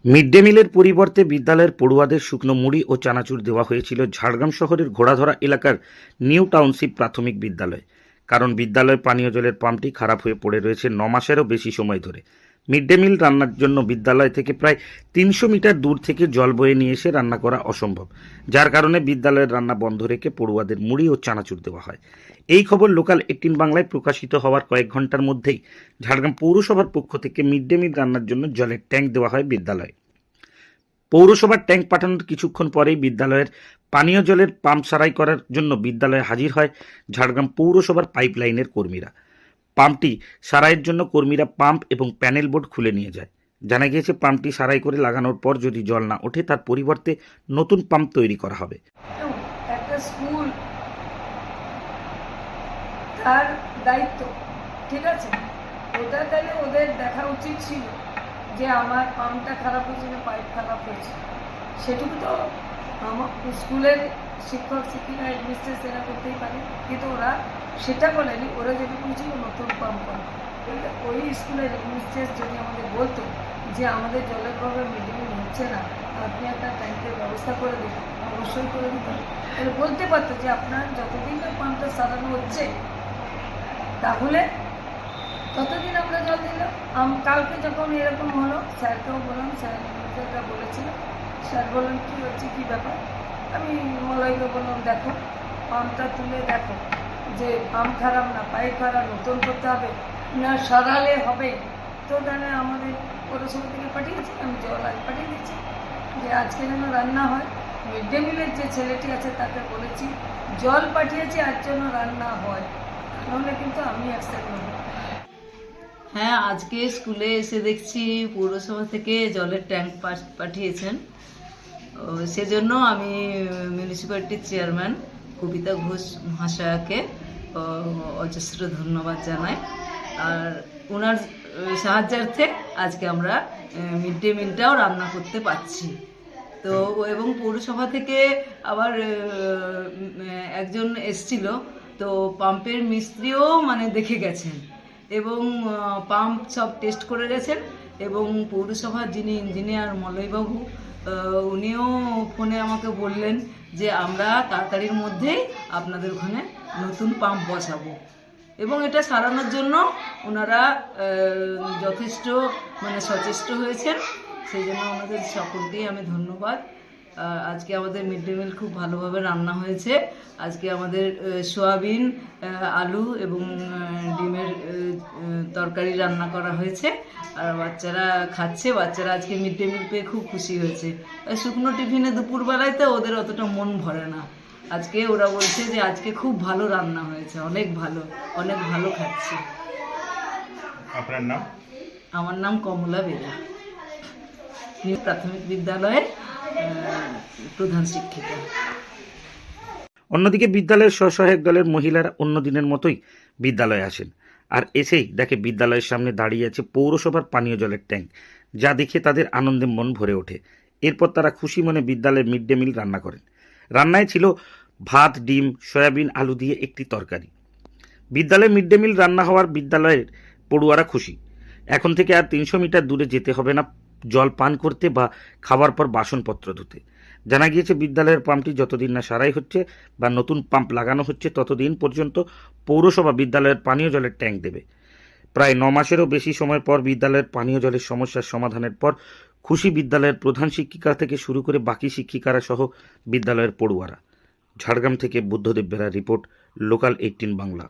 Mid day মিলের পরিবর্তে বিদ্যালয়ের পড়ুয়াদের শুকনো মুড়ি ও চানাচুর দেওয়া হয়েছিল ঝাড়গ্রাম শহরের ঘোড়াধরা এলাকার নিউ টাউনশিপ প্রাথমিক বিদ্যালয়। কারণ বিদ্যালয়ের পানীয় জলের পাম্পটি খারাপ হয়ে পড়ে রয়েছে 9 মাসেরও বেশি সময় ধরে। মিড ডে মিল রান্নার জন্য বিদ্যালয় থেকে প্রায় 300 মিটার দূর থেকে জল বয়ে নিয়ে এসে রান্না করা অসম্ভব, যার কারণে বিদ্যালয়ের রান্না বন্ধ রেখে পড়ুয়াদের মুড়ি ও চানাচুর দেওয়া হয়। এই খবর লোকাল 18 বাংলায় প্রকাশিত হওয়ার কয়েক ঘন্টার মধ্যেই ঝাড়গ্রাম পৌরসভার পক্ষ থেকে মিড ডে মিল রান্নার জন্য জলের ট্যাঙ্ক দেওয়া হয় বিদ্যালয়ে। পৌরসভার ট্যাঙ্ক পাঠানোর কিছুক্ষণ পরেই বিদ্যালয়ের পানীয় জলের পাম্প সারাই করার জন্য বিদ্যালয়ে হাজির হয় ঝাড়গ্রাম পৌরসভার পাইপলাইনের কর্মীরা। পাম্পটি সারাইয়ের জন্য কর্মীরা পাম্প এবং প্যানেল বোর্ড খুলে নিয়ে যায়। জানা গিয়েছে পাম্পটি সারাই করে লাগানোর পর যদি জল না ওঠে তার পরিবর্তে নতুন পাম্প তৈরি করা হবে। একটা স্কুল তার দায়িত্ব, ঠিক আছে, ওটা তাহলে ওদের দেখা উচিত ছিল যে আমার পাম্পটা খারাপ হয়েছে না পাইপ খারাপ হয়েছে, সেটুকু তো আমার স্কুলের শিক্ষক শিক্ষিকা অ্যাডমিনিস্ট্রেশন করতেই পারে, কিন্তু ওরা সেটা বলেনি। ওরা যেটুকু ছিল নতুন পাম্প করা। ওই স্কুলের অ্যাডমিনিস্ট্রেশন যদি আমাদের বলতো যে আমাদের জলের প্রবলেম মিড ডে মিল হচ্ছে না, আপনি একটা ট্যাঙ্কের ব্যবস্থা করে দিন, অবশ্যই করে দিতেন। তাহলে বলতে পারতো যে আপনার যতদিন না পাম্পটা সারানো হচ্ছে তাহলে ততদিন আমরা জল দিলাম। কালকে যখন এরকম হলো স্যারকেও বললাম, স্যারটা বলেছিল, স্যার বললেন কী হচ্ছে কী ব্যাপার। আমি মলয়কে বললাম দেখো পাম্পটা তুলে দেখো যে পাম্প খারাপ না পাইপ খারাপ, নতুন করতে হবে না সারালে হবে। তো তাহলে আমাদের পৌরসভা থেকে পাঠিয়েছি, আমি জল আজ পাঠিয়ে দিচ্ছি যে আজকে যেন রান্না হয়। মিড ডে মিলের যে ছেলেটি আছে তাকে বলেছি জল পাঠিয়েছি আজ যেন রান্না হয়, নাহলে কিন্তু আমি অ্যাকসেপ্ট নেব। হ্যাঁ, আজকে স্কুলে এসে দেখছি পৌরসভা থেকে জলের ট্যাঙ্ক পাঠিয়েছেন। সেজন্য আমি মিউনিসিপ্যালিটির চেয়ারম্যান কবিতা ঘোষ মহাশয়াকে অজস্র ধন্যবাদ জানাই। আর ওনার সাহায্যার্থে আজকে আমরা মিড ডে মিলটাও রান্না করতে পারছি। তো এবং পৌরসভা থেকে আবার একজন এসছিল, তো পাম্পের মিস্ত্রিও দেখে গেছেন এবং পাম্প সব টেস্ট করে গেছেন। এবং পৌরসভার যিনি ইঞ্জিনিয়ার মলয়বাবু, উনিও ফোনে আমাকে বললেন যে আমরা তাড়াতাড়ির মধ্যেই আপনাদের ওখানে নতুন পাম্প বসাবো। এবং এটা সারানোর জন্য ওনারা যথেষ্ট সচেষ্ট হয়েছেন, সেই জন্য ওনাদের সকলকেই আমি ধন্যবাদ। আজকে আমাদের মিড ডে মিল খুব ভালোভাবে রান্না হয়েছে। আজকে আমাদের সোয়াবিন, আলু এবং ডিমের তরকারি রান্না করা হয়েছে, আর বাচ্চারা খাচ্ছে। বাচ্চারা আজকে মিড ডে মিল পেয়ে খুব খুশি হয়েছে। শুকনো টিফিনে দুপুরবেলায় তো ওদের অতটা মন ভরে না। আজকে ওরা বলছে যে আজকে খুব ভালো রান্না হয়েছে, অনেক ভালো খাচ্ছি। আপনার নাম? আমার নাম কমলা বেরা, প্রাথমিক বিদ্যালয়ের প্রধান শিক্ষিকা। অন্যদিকে বিদ্যালয়ের স্বসহায়ক দলের মহিলারা অন্য দিনের মতোই বিদ্যালয়ে আসেন, আর এসেই দেখে বিদ্যালয়ের সামনে দাঁড়িয়ে আছে পৌরসভার পানীয় জলের ট্যাঙ্ক, যা দেখে তাদের আনন্দে মন ভরে ওঠে। এরপর তারা খুশি মনে বিদ্যালয়ের মিড ডে মিল রান্না করেন। রান্নায় ছিল ভাত, ডিম, সয়াবিন, আলু দিয়ে একটি তরকারি। বিদ্যালয়ে মিড ডে মিল রান্না হওয়ার বিদ্যালয়ের পড়ুয়ারা খুশি। এখন থেকে আর 300 মিটার দূরে যেতে হবে না জল পান করতে বা খাওয়ার পর বাসনপত্র ধুতে। জানা গিয়েছে বিদ্যালয়ের পাম্পটি যতদিন না সারাই হচ্ছে বা নতুন পাম্প লাগানো হচ্ছে ততদিন পর্যন্ত পৌরসভা বিদ্যালয়ের পানীয় জলের ট্যাঙ্ক দেবে। প্রায় 9 মাসেরও বেশি সময় পর বিদ্যালয়ের পানীয় জলের সমস্যার সমাধানের পর খুশি বিদ্যালয়ের প্রধান শিক্ষিকা থেকে শুরু করে বাকি শিক্ষিকারা সহ বিদ্যালয়ের পড়ুয়ারা। ঝাড়গ্রাম থেকে বুদ্ধদেব বেরার রিপোর্ট, লোকাল 18 বাংলা।